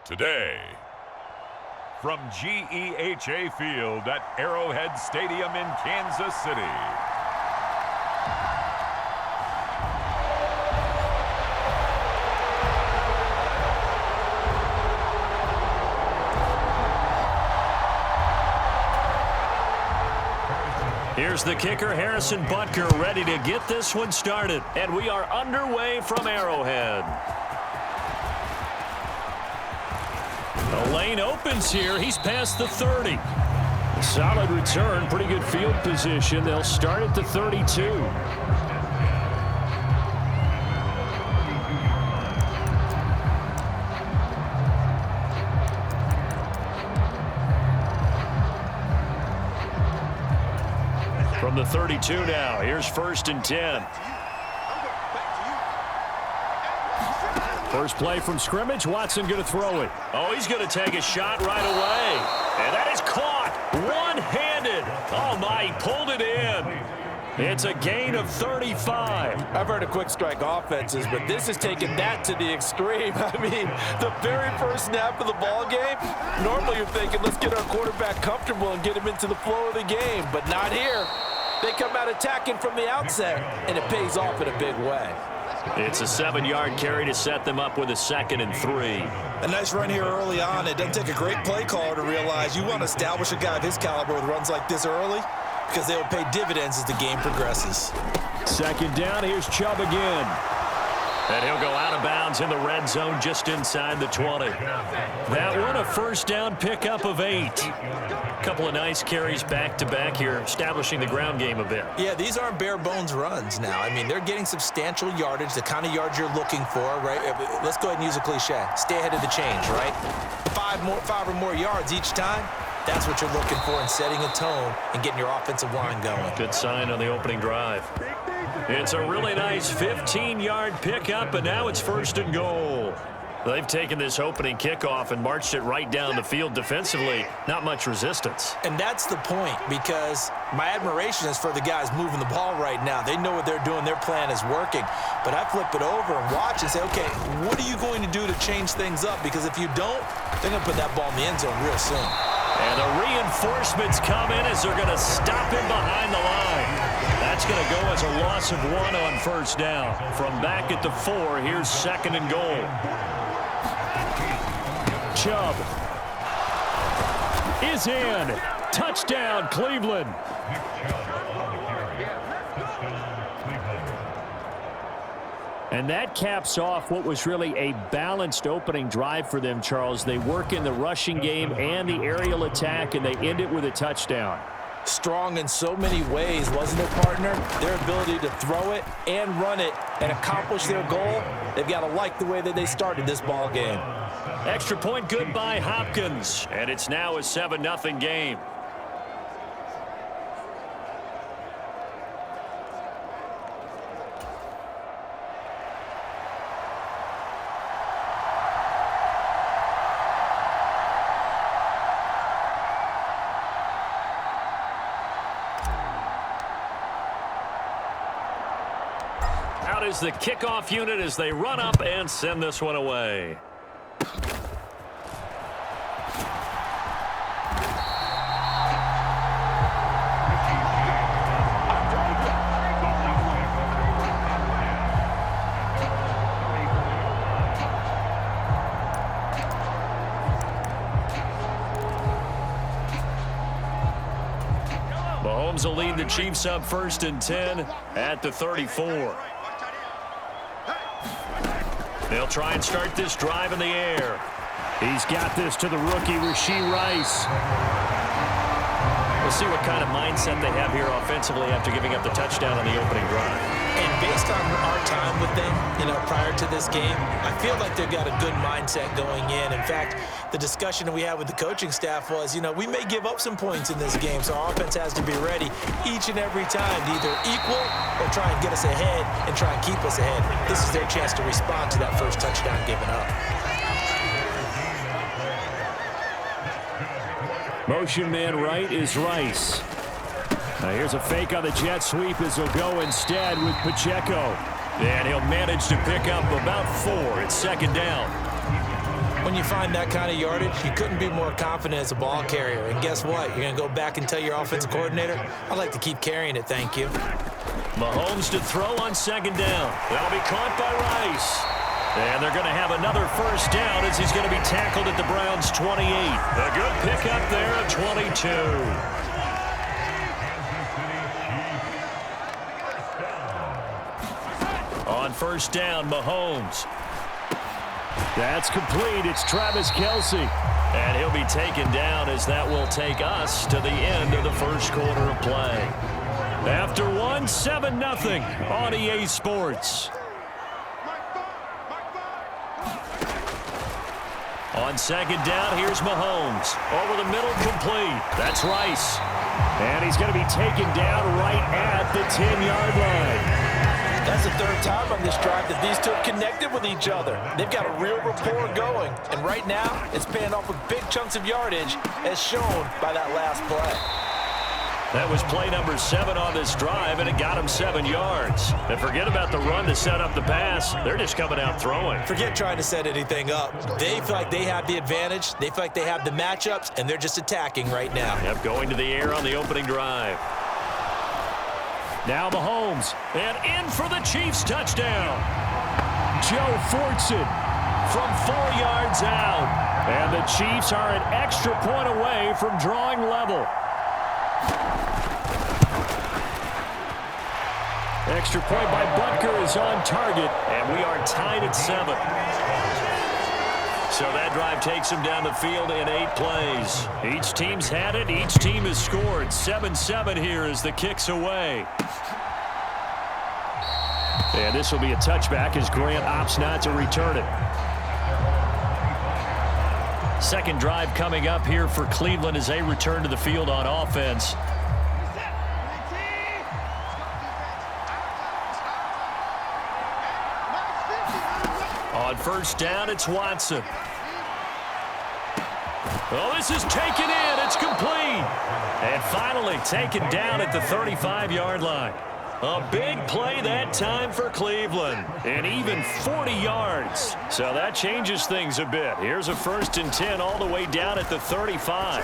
Today, from GEHA Field at Arrowhead Stadium in Kansas City. Here's the kicker, Harrison Butker, ready to get this one started. And we are underway from Arrowhead. The lane opens here. He's past the 30. Solid return, pretty good field position. They'll start at the 32. From the 32 now, here's 1st and 10. First play from scrimmage, Watson going to throw it. Oh, he's going to take a shot right away. And that is caught one-handed. Oh, my, he pulled it in. It's a gain of 35. I've heard of quick strike offenses, but this is taking that to the extreme. I mean, the very first snap of the ball game, normally you're thinking, let's get our quarterback comfortable and get him into the flow of the game, but not here. They come out attacking from the outset, and it pays off in a big way. It's a 7-yard carry to set them up with a 2nd and 3. A nice run here early on. It doesn't take a great play caller to realize you want to establish a guy of his caliber with runs like this early because they will pay dividends as the game progresses. 2nd down, here's Chubb again. And he'll go out of bounds in the red zone just inside the 20. That one a 1st down pickup of 8. Couple of nice carries back-to-back here, establishing the ground game a bit. Yeah, these aren't bare-bones runs now. I mean, they're getting substantial yardage, the kind of yards you're looking for, right? Let's go ahead and use a cliche. Stay ahead of the change, right? 5 or more yards each time. That's what you're looking for in setting a tone and getting your offensive line going. Good sign on the opening drive. It's a really nice 15-yard pickup, and now it's 1st and goal. They've taken this opening kickoff and marched it right down the field defensively. Not much resistance. And that's the point, because my admiration is for the guys moving the ball right now. They know what they're doing. Their plan is working. But I flip it over and watch and say, okay, what are you going to do to change things up? Because if you don't, they're going to put that ball in the end zone real soon. And the reinforcements come in as they're going to stop him behind the line. That's going to go as a loss of 1 on 1st down. From back at the 4, here's 2nd and goal. Chubb is in. Touchdown, Cleveland. And that caps off what was really a balanced opening drive for them, Charles. They work in the rushing game and the aerial attack, and they end it with a touchdown. Strong in so many ways, wasn't it, partner? Their ability to throw it and run it and accomplish their goal, they've got to like the way that they started this ball game. Extra point good by Hopkins, and it's now a 7-0 game. Out is the kickoff unit as they run up and send this one away. Mahomes will lead the Chiefs up 1st and 10 at the 34. They'll try and start this drive in the air. He's got this to the rookie, Rashee Rice. We'll see what kind of mindset they have here offensively after giving up the touchdown on the opening drive. And based on our time with them, prior to this game, I feel like they've got a good mindset going in. In fact, the discussion that we had with the coaching staff was, we may give up some points in this game, so our offense has to be ready each and every time to either equal or try and get us ahead and try and keep us ahead. This is their chance to respond to that first touchdown given up. Motion man right is Rice. Now here's a fake on the jet sweep as he'll go instead with Pacheco. And he'll manage to pick up about 4. It's 2nd down. When you find that kind of yardage, you couldn't be more confident as a ball carrier. And guess what? You're going to go back and tell your offensive coordinator, I'd like to keep carrying it, thank you. Mahomes to throw on second down. That'll be caught by Rice. And they're going to have another first down as he's going to be tackled at the Browns' 28. A good pickup there at 22. On first down, Mahomes. That's complete. It's Travis Kelce. And he'll be taken down as that will take us to the end of the first quarter of play. After one, 7-0 on EA Sports. On second down, here's Mahomes. Over the middle, complete. That's Rice. And he's going to be taken down right at the 10-yard line. That's the third time on this drive that these two have connected with each other. They've got a real rapport going. And right now, it's paying off with big chunks of yardage, as shown by that last play. That was play number 7 on this drive, and it got him 7 yards. And forget about the run to set up the pass. They're just coming out throwing. Forget trying to set anything up. They feel like they have the advantage. They feel like they have the matchups, and they're just attacking right now. Yep, going to the air on the opening drive. Now Mahomes, and in for the Chiefs touchdown. Joe Fortson from 4 yards out. And the Chiefs are an extra point away from drawing level. Extra point by Butker is on target, and we are tied at 7. So that drive takes them down the field in 8 plays. Each team's had it. Each team has scored. 7-7 here as the kick's away. And this will be a touchback as Grant opts not to return it. Second drive coming up here for Cleveland as they return to the field on offense. On first down, it's Watson. Oh, this is taken in. It's complete. And finally taken down at the 35-yard line. A big play that time for Cleveland. And even 40 yards. So that changes things a bit. Here's a 1st and 10 all the way down at the 35.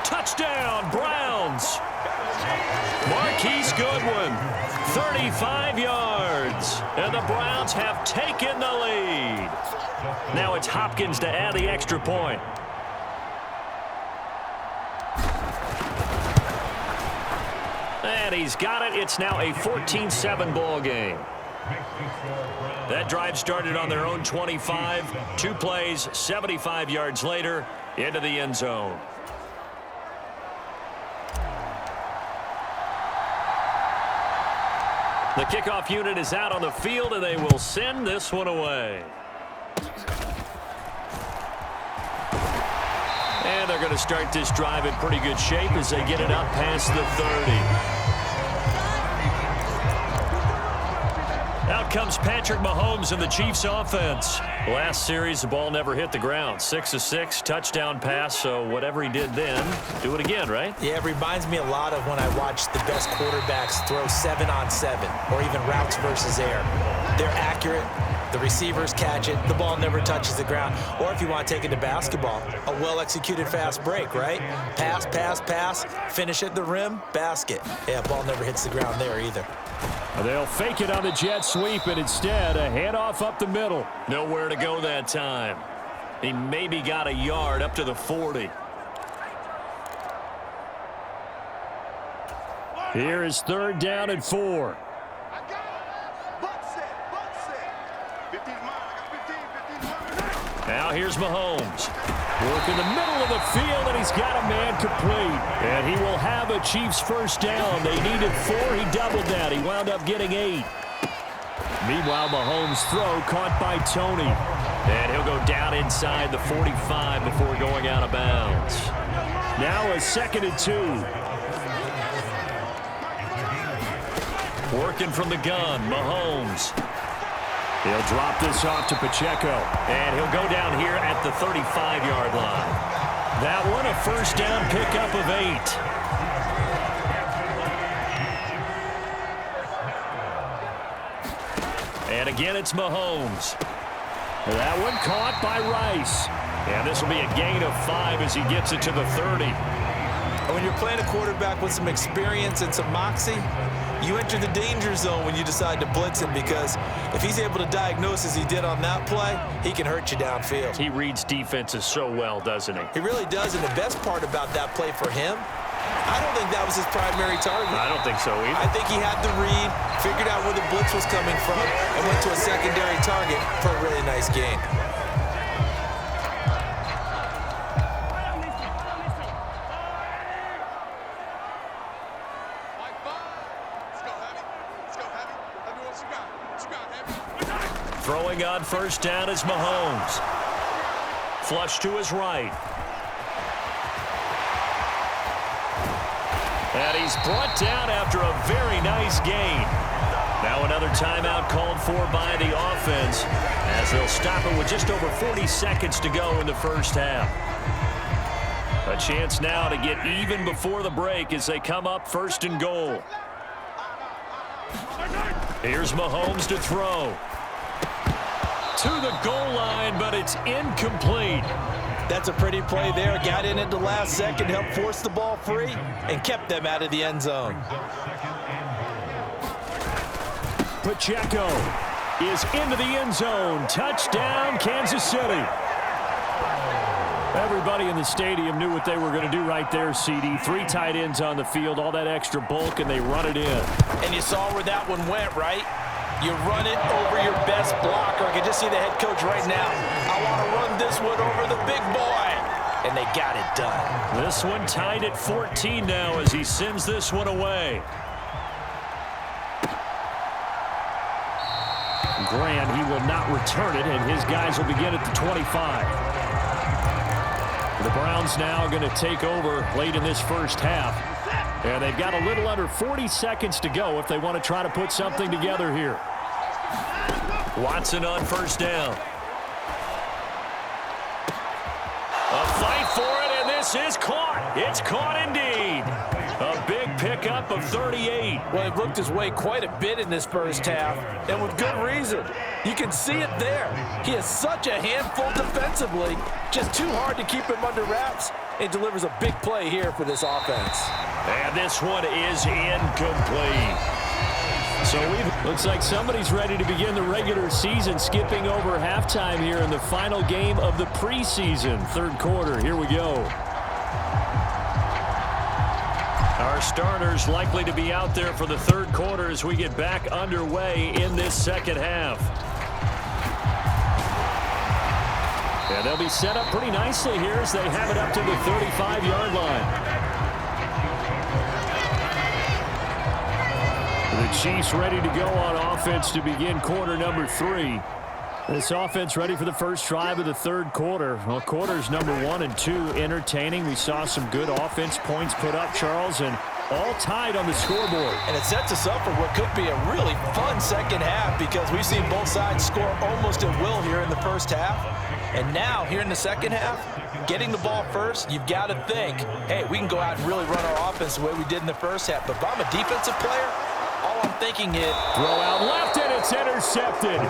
Touchdown, Browns. Marquise Goodwin, 35 yards. And the Browns have taken the lead. Now it's Hopkins to add the extra point. And he's got it. It's now a 14-7 ball game. That drive started on their own 25. 2 plays, 75 yards later, into the end zone. The kickoff unit is out on the field, and they will send this one away. And they're going to start this drive in pretty good shape as they get it up past the 30. Out comes Patrick Mahomes and the Chiefs offense. Last series, the ball never hit the ground. 6 of 6, touchdown pass, so whatever he did then, do it again, right? Yeah, it reminds me a lot of when I watched the best quarterbacks throw 7-on-7 or even routes versus air. They're accurate. The receivers catch it. The ball never touches the ground. Or if you want to take it to basketball, a well-executed fast break, right? Pass, pass, pass, finish at the rim, basket. Yeah, ball never hits the ground there either. They'll fake it on the jet sweep, and instead a handoff up the middle. Nowhere to go that time. He maybe got a yard up to the 40. Here is 3rd down and 4. Now here's Mahomes. Work in the middle of the field, and he's got a man complete. And he will have a Chiefs first down. They needed 4. He doubled that. He wound up getting 8. Meanwhile, Mahomes' throw caught by Tony. And he'll go down inside the 45 before going out of bounds. Now a 2nd and 2. Working from the gun, Mahomes. He'll drop this off to Pacheco. And he'll go down here at the 35-yard line. That one a first down pickup of 8. And again, it's Mahomes. That one caught by Rice. And this will be a gain of 5 as he gets it to the 30. When you're playing a quarterback with some experience and some moxie, you enter the danger zone when you decide to blitz him, because if he's able to diagnose as he did on that play, he can hurt you downfield. He reads defenses so well, doesn't he? He really does, and the best part about that play for him, I don't think that was his primary target. I don't think so either. I think he had the read, figured out where the blitz was coming from, and went to a secondary target for a really nice gain. Throwing on first down is Mahomes. Flush to his right. And he's brought down after a very nice gain. Now another timeout called for by the offense, as they'll stop it with just over 40 seconds to go in the first half. A chance now to get even before the break as they come up first and goal. Here's Mahomes to throw. To the goal line, but it's incomplete. That's a pretty play there. Got in at the last second, helped force the ball free, and kept them out of the end zone. Pacheco is into the end zone. Touchdown, Kansas City. Everybody in the stadium knew what they were going to do right there, CD. 3 tight ends on the field, all that extra bulk, and they run it in. And you saw where that one went, right? You run it over your best blocker. I can just see the head coach right now. I want to run this one over the big boy. And they got it done. This one tied at 14 now as he sends this one away. Grant, he will not return it, and his guys will begin at the 25. The Browns now going to take over late in this first half. And they've got a little under 40 seconds to go if they want to try to put something together here. Watson on first down. A fight for it, and this is caught. It's caught indeed. A big pickup of 38. Well, he looked his way quite a bit in this first half, and with good reason. You can see it there. He is such a handful defensively, just too hard to keep him under wraps. It delivers a big play here for this offense. And this one is incomplete. So looks like somebody's ready to begin the regular season, skipping over halftime here in the final game of the preseason. Third quarter, here we go. Our starters likely to be out there for the third quarter as we get back underway in this second half. And they'll be set up pretty nicely here as they have it up to the 35-yard line. The Chiefs ready to go on offense to begin quarter number 3. This offense ready for the first drive of the third quarter. Well, quarters number 1 and 2 entertaining. We saw some good offense points put up, Charles, and all tied on the scoreboard. And it sets us up for what could be a really fun second half, because we've seen both sides score almost at will here in the first half. And now, here in the second half, getting the ball first, you've got to think, hey, we can go out and really run our offense the way we did in the first half. But if I'm a defensive player, all I'm thinking is... Throw out left, and it's intercepted.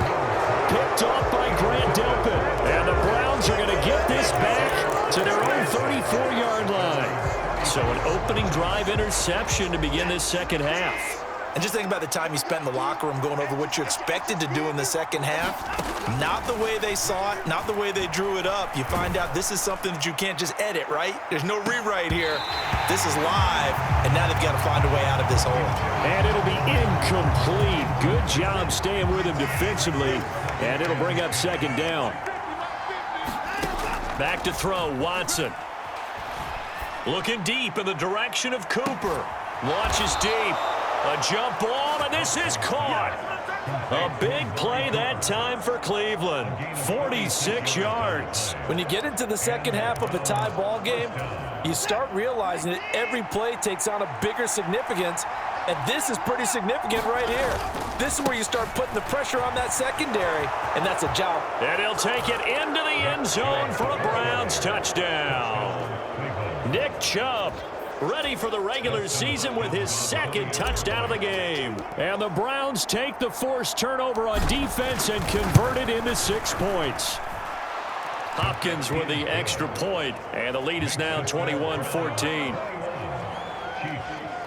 Picked off by Grant Delpit. And the Browns are going to get this back to their own 34-yard line. So an opening drive interception to begin this second half. And just think about the time you spent in the locker room going over what you expected to do in the second half. Not the way they saw it, not the way they drew it up. You find out this is something that you can't just edit, right? There's no rewrite here. This is live, and now they've got to find a way out of this hole. And it'll be incomplete. Good job staying with him defensively, and it'll bring up second down. Back to throw, Watson. Looking deep in the direction of Cooper. Launches deep. A jump ball, and this is caught. A big play that time for Cleveland. 46 yards. When you get into the second half of a tie ball game, you start realizing that every play takes on a bigger significance, and this is pretty significant right here. This is where you start putting the pressure on that secondary, and that's a job. And he'll take it into the end zone for a Browns touchdown. Nick Chubb ready for the regular season with his second touchdown of the game. And the Browns take the forced turnover on defense and convert it into 6 points. Hopkins with the extra point, and the lead is now 21-14.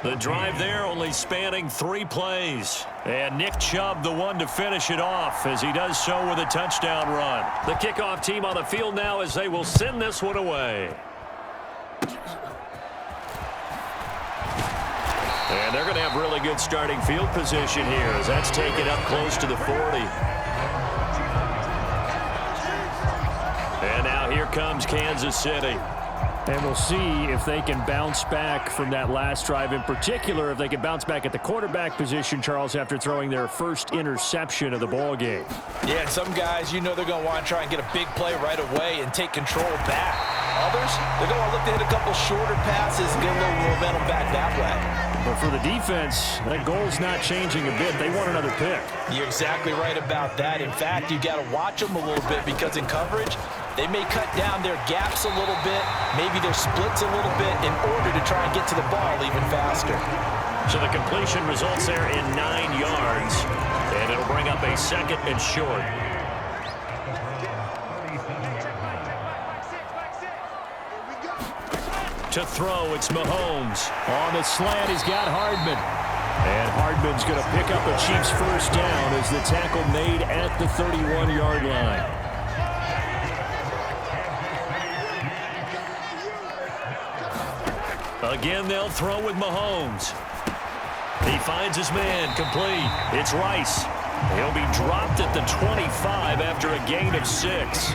The drive there only spanning 3 plays. And Nick Chubb the one to finish it off as he does so with a touchdown run. The kickoff team on the field now as they will send this one away. And they're going to have really good starting field position here as that's taken up close to the 40. And now here comes Kansas City. And we'll see if they can bounce back from that last drive. In particular, if they can bounce back at the quarterback position, Charles, after throwing their first interception of the ball game. Yeah, some guys, you know they're going to want to try and get a big play right away and take control back. Others, they're going to look to hit a couple shorter passes and get a little momentum back that way. But for the defense, that goal's not changing a bit. They want another pick. You're exactly right about that. In fact, you got to watch them a little bit because in coverage, they may cut down their gaps a little bit, maybe their splits a little bit in order to try and get to the ball even faster. So the completion results there in 9 yards, and it'll bring up a 2nd and short. To throw, it's Mahomes. On the slant, he's got Hardman. And Hardman's going to pick up a Chiefs first down as the tackle made at the 31-yard line. Again, they'll throw with Mahomes. He finds his man, complete. It's Rice. He'll be dropped at the 25 after a gain of 6.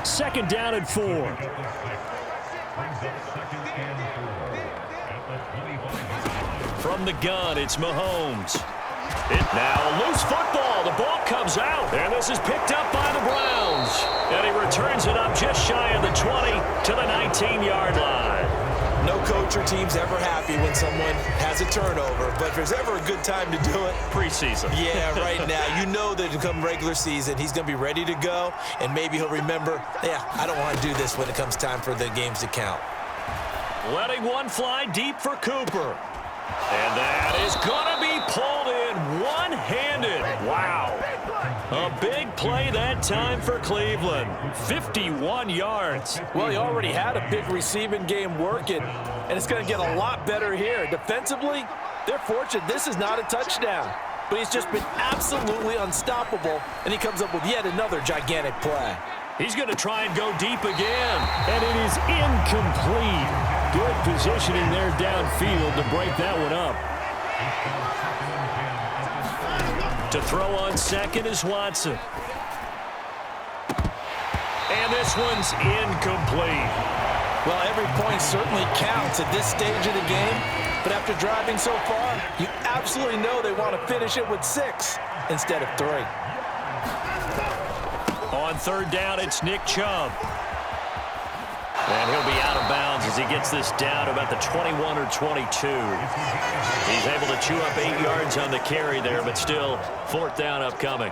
2nd down and 4. From the gun, it's Mahomes. Now, loose football. The ball comes out, and this is picked up by the Browns. And he returns it up just shy of the 20 to the 19-yard line. No coach or team's ever happy when someone has a turnover, but if there's ever a good time to do it, preseason. Yeah, right now. You know that come regular season, he's going to be ready to go, and maybe he'll remember, yeah, I don't want to do this when it comes time for the games to count. Letting one fly deep for Cooper. And that is going to be pulled in one-handed. Wow. A big play that time for Cleveland. 51 yards. Well, he already had a big receiving game working, and it's going to get a lot better here. Defensively, they're fortunate this is not a touchdown. But he's just been absolutely unstoppable, and he comes up with yet another gigantic play. He's going to try and go deep again. And it is incomplete. Good positioning there downfield to break that one up. To throw on 2nd is Watson. And this one's incomplete. Well, every point certainly counts at this stage of the game. But after driving so far, you absolutely know they want to finish it with 6 instead of 3. On 3rd down, it's Nick Chubb. And he'll be out of bounds as he gets this down about the 21 or 22. He's able to chew up 8 yards on the carry there, but still 4th down upcoming.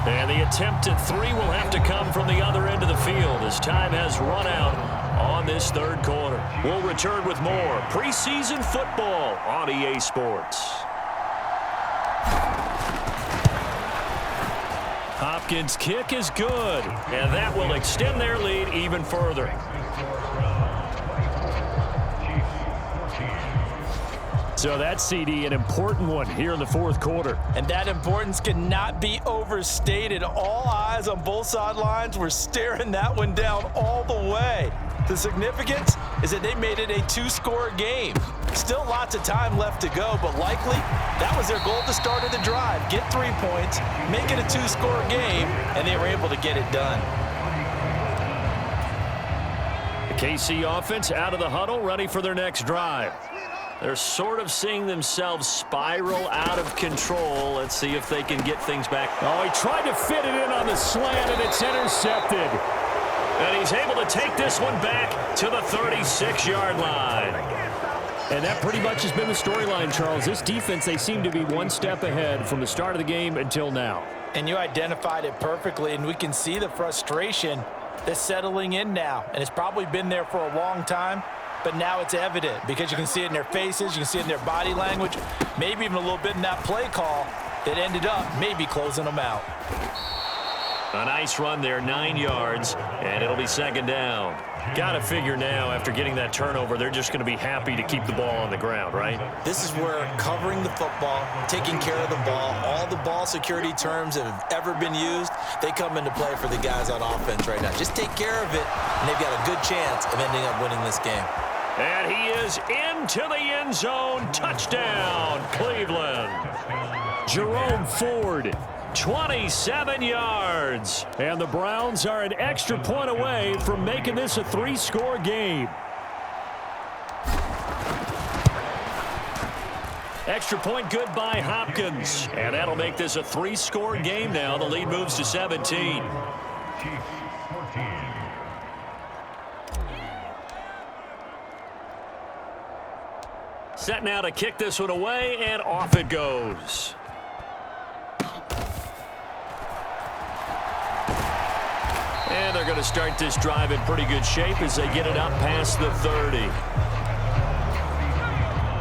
And the attempt at 3 will have to come from the other end of the field as time has run out on this 3rd quarter. We'll return with more preseason football on EA Sports. Hopkins' kick is good, and that will extend their lead even further. So that CD, an important one here in the 4th quarter. And that importance cannot be overstated. All eyes on both sidelines were staring that one down all the way. The significance is that they made it a 2-score game. Still lots of time left to go, but likely that was their goal at the start of the drive. Get 3 points, make it a 2-score game, and they were able to get it done. The KC offense out of the huddle, ready for their next drive. They're sort of seeing themselves spiral out of control. Let's see if they can get things back. Oh, he tried to fit it in on the slant, and it's intercepted. And he's able to take this one back to the 36-yard line. And that pretty much has been the storyline, Charles. This defense, they seem to be one step ahead from the start of the game until now. And you identified it perfectly, and we can see the frustration that's settling in now. And it's probably been there for a long time, but now it's evident because you can see it in their faces, you can see it in their body language, maybe even a little bit in that play call that ended up maybe closing them out. A nice run there, 9 yards, and it'll be second down. Got to figure now, after getting that turnover, they're just going to be happy to keep the ball on the ground, right? This is where covering the football, taking care of the ball, all the ball security terms that have ever been used, they come into play for the guys on offense right now. Just take care of it, and they've got a good chance of ending up winning this game. And he is into the end zone. Touchdown, Cleveland. Jerome Ford, 27 yards. And the Browns are an extra point away from making this a 3-score game. Extra point good by Hopkins. And that'll make this a 3-score game now. The lead moves to 17. Set now to kick this one away, and off it goes. And they're going to start this drive in pretty good shape as they get it up past the 30.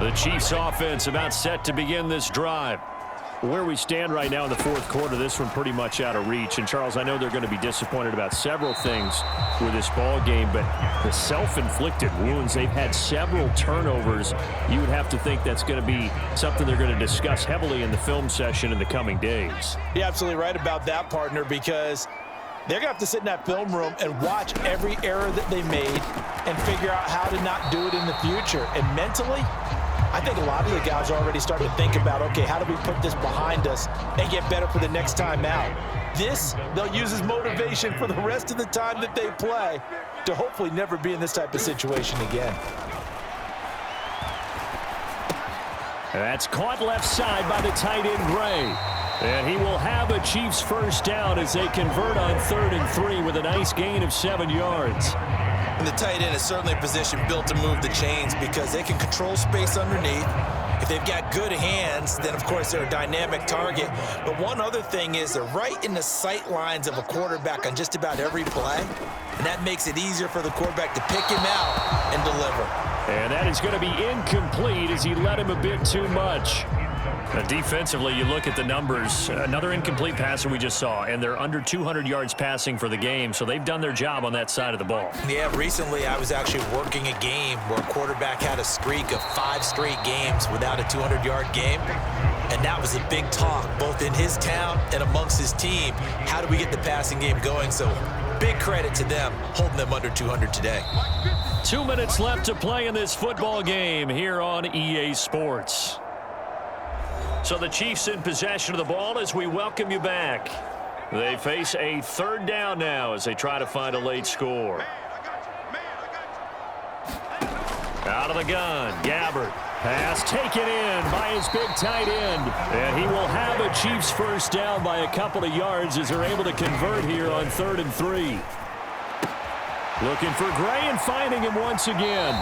The Chiefs offense about set to begin this drive. Where we stand right now in the fourth quarter, this one pretty much out of reach. And, Charles, I know they're going to be disappointed about several things with this ball game, but the self-inflicted wounds, they've had several turnovers. You would have to think that's going to be something they're going to discuss heavily in the film session in the coming days. You're absolutely right about that, partner, because they're going to have to sit in that film room and watch every error that they made and figure out how to not do it in the future. And mentally, I think a lot of the guys are already starting to think about, okay, how do we put this behind us and get better for the next time out? This, they'll use as motivation for the rest of the time that they play to hopefully never be in this type of situation again. That's caught left side by the tight end, Gray. And he will have a Chiefs first down as they convert on 3rd and 3 with a nice gain of 7 yards. And the tight end is certainly a position built to move the chains because they can control space underneath. If they've got good hands, then, of course, they're a dynamic target. But one other thing is they're right in the sight lines of a quarterback on just about every play, and that makes it easier for the quarterback to pick him out and deliver. And that is going to be incomplete as he led him a bit too much. Defensively, you look at the numbers. Another incomplete pass that we just saw, and they're under 200 yards passing for the game, so they've done their job on that side of the ball. Yeah, recently I was actually working a game where a quarterback had a streak of 5 straight games without a 200-yard game, and that was a big talk, both in his town and amongst his team. How do we get the passing game going? So big credit to them, holding them under 200 today. 2 minutes left to play in this football game here on EA Sports. So the Chiefs in possession of the ball as we welcome you back. They face a 3rd down now as they try to find a late score. Out of the gun, Gabbert. Pass taken in by his big tight end. And he will have a Chiefs first down by a couple of yards as they're able to convert here on 3rd and 3. Looking for Gray and finding him once again.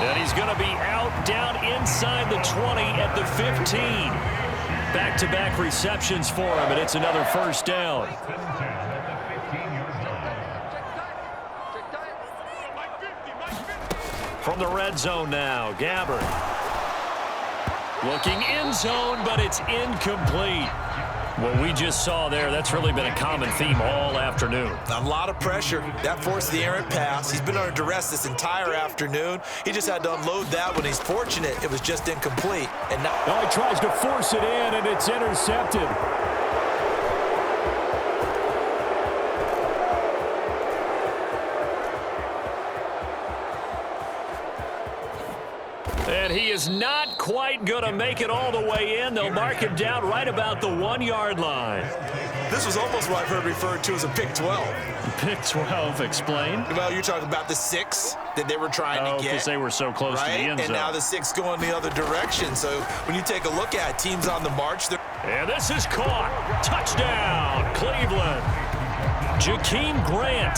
And he's going to be out down inside the 20 at the 15. Back-to-back receptions for him, and it's another first down. From the red zone now, Gabbert. Looking end zone, but it's incomplete. What we just saw there, that's really been a common theme all afternoon. A lot of pressure. That forced the errant pass. He's been under duress this entire afternoon. He just had to unload that one. He's fortunate it was just incomplete. And now he tries to force it in, and it's intercepted. And he is not quite going to make it all the way in. They'll mark him down right about the 1-yard line. This was almost what I've heard referred to as a pick 12. Pick 12, explain. Well, you're talking about the 6 that they were trying to get. Because they were so close to the end zone. And now the 6 going the other direction. So when you take a look at teams on the march. And this is caught. Touchdown, Cleveland. Jakeem Grant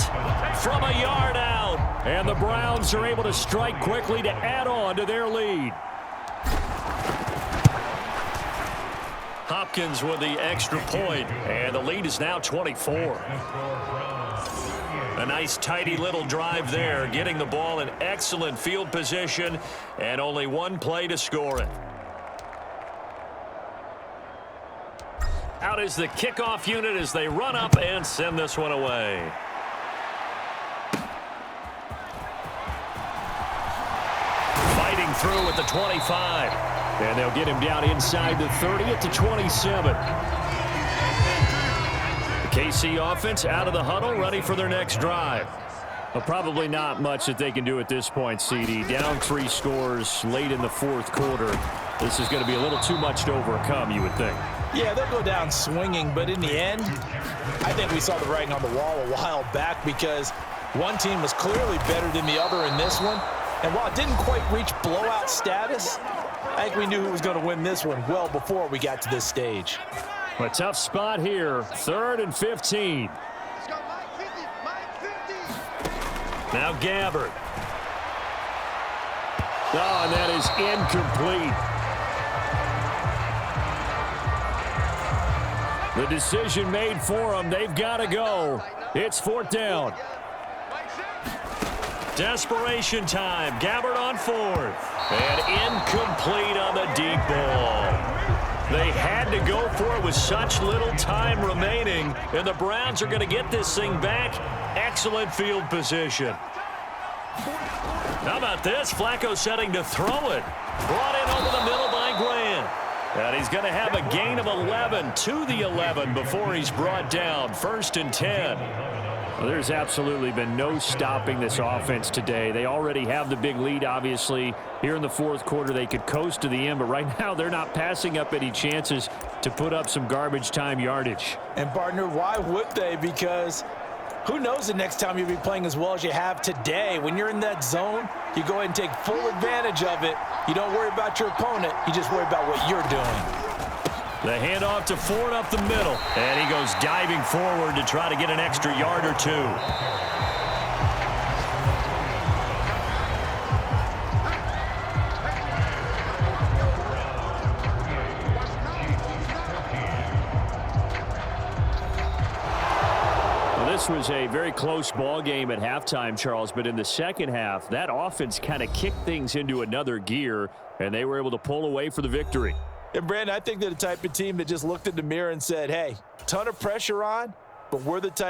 from a yard out. And the Browns are able to strike quickly to add on to their lead. Hopkins with the extra point, and the lead is now 24. A nice tidy little drive there, getting the ball in excellent field position, and only one play to score it. Out is the kickoff unit as they run up and send this one away. Fighting through at the 25. And they'll get him down inside the 30 at the 27. The KC offense out of the huddle, ready for their next drive. Well, probably not much that they can do at this point, CD. Down 3 scores late in the fourth quarter. This is going to be a little too much to overcome, you would think. Yeah, they'll go down swinging, but in the end, I think we saw the writing on the wall a while back because one team was clearly better than the other in this one. And while it didn't quite reach blowout status, I think we knew who was going to win this one well before we got to this stage. A tough spot here, 3rd and 15. Now Gabbard. Oh, and that is incomplete. The decision made for them. They've got to go. It's 4th down. Desperation time. Gabbard on 4th. And incomplete on the deep ball. They had to go for it with such little time remaining. And the Browns are going to get this thing back. Excellent field position. How about this? Flacco setting to throw it. Brought in over the middle by Grant. And he's going to have a gain of 11 to the 11 before he's brought down. 1st and 10. Well, there's absolutely been no stopping this offense today. They already have the big lead, obviously. Here in the fourth quarter, they could coast to the end, but right now they're not passing up any chances to put up some garbage time yardage. And, partner, why would they? Because who knows the next time you'll be playing as well as you have today. When you're in that zone, you go ahead and take full advantage of it. You don't worry about your opponent. You just worry about what you're doing. The handoff to Ford up the middle. And he goes diving forward to try to get an extra yard or 2. This was a very close ball game at halftime, Charles, but in the second half, that offense kind of kicked things into another gear, and they were able to pull away for the victory. And, Brandon, I think they're the type of team that just looked in the mirror and said, hey, ton of pressure on, but we're the type